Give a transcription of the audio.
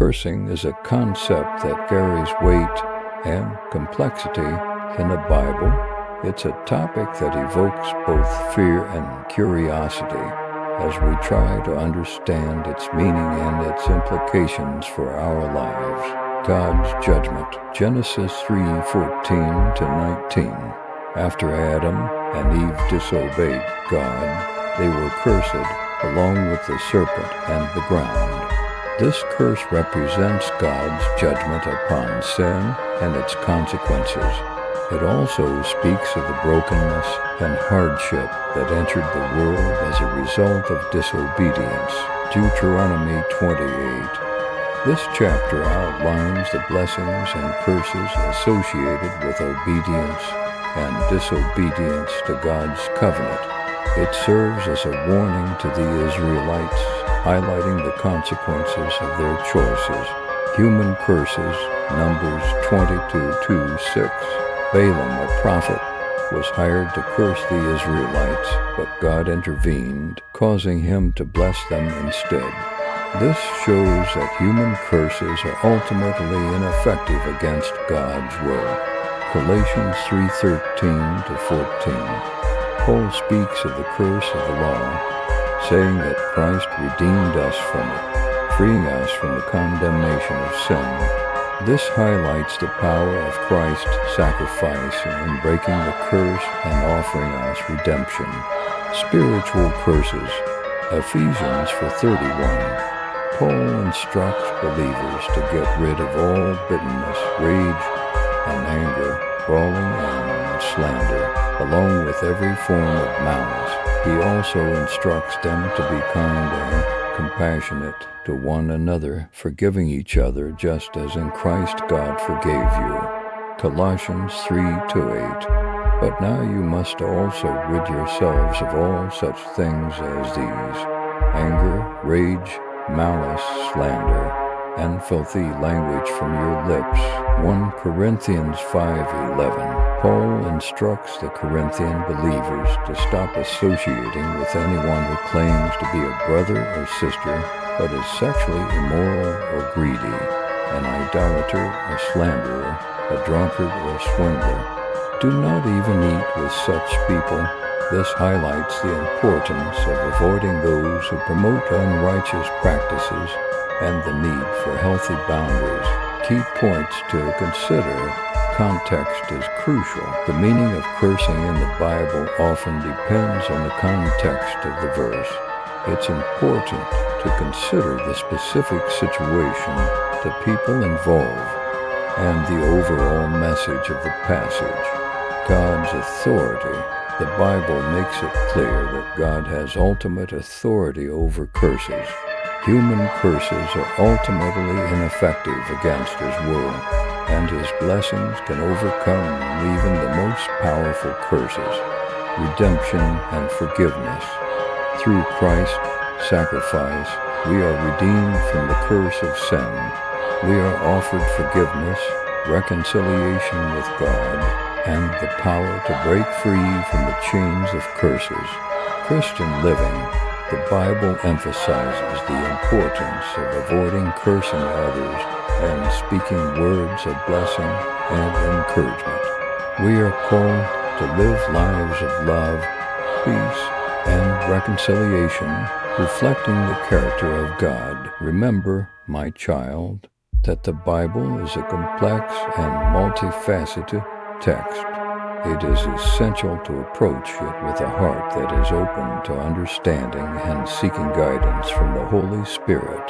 Cursing is a concept that carries weight and complexity in the Bible. It's a topic that evokes both fear and curiosity as we try to understand its meaning and its implications for our lives. God's judgment. Genesis 3:14 to 19. After Adam and Eve disobeyed God, they were cursed along with the serpent and the ground. This curse represents God's judgment upon sin and its consequences. It also speaks of the brokenness and hardship that entered the world as a result of disobedience. Deuteronomy 28. This chapter outlines the blessings and curses associated with obedience and disobedience to God's covenant. It serves as a warning to the Israelites, highlighting the consequences of their choices. Human curses. Numbers 22:2-6. Balaam, a prophet, was hired to curse the Israelites, but God intervened, causing him to bless them instead. This shows that human curses are ultimately ineffective against God's will. Galatians 3:13-14. Paul speaks of the curse of the law, saying that Christ redeemed us from it, freeing us from the condemnation of sin. This highlights the power of Christ's sacrifice in breaking the curse and offering us redemption. Spiritual curses. Ephesians 4:31. Paul instructs believers to get rid of all bitterness, rage, and anger, brawling, and slander, along with every form of malice. He also instructs them to be kind and compassionate to one another, forgiving each other just as in Christ God forgave you. Colossians 3:8. But now you must also rid yourselves of all such things as these: anger, rage, malice, slander, and filthy language from your lips. 1 Corinthians 5:11. Paul instructs the Corinthian believers to stop associating with anyone who claims to be a brother or sister but is sexually immoral or greedy, an idolater or slanderer, a drunkard or swindler. Do not even eat with such people. This highlights the importance of avoiding those who promote unrighteous practices and the need for healthy boundaries. Key points to consider. Context is crucial. The meaning of cursing in the Bible often depends on the context of the verse. It's important to consider the specific situation, the people involved, and the overall message of the passage. God's authority. The Bible makes it clear that God has ultimate authority over curses. Human curses are ultimately ineffective against His will, and His blessings can overcome even the most powerful curses. Redemption and forgiveness. Through Christ's sacrifice, we are redeemed from the curse of sin. We are offered forgiveness, reconciliation with God, and the power to break free from the chains of curses. Christian living. The Bible emphasizes the importance of avoiding cursing others and speaking words of blessing and encouragement. We are called to live lives of love, peace, and reconciliation, reflecting the character of God. Remember, my child, that the Bible is a complex and multifaceted text. It is essential to approach it with a heart that is open to understanding and seeking guidance from the Holy Spirit.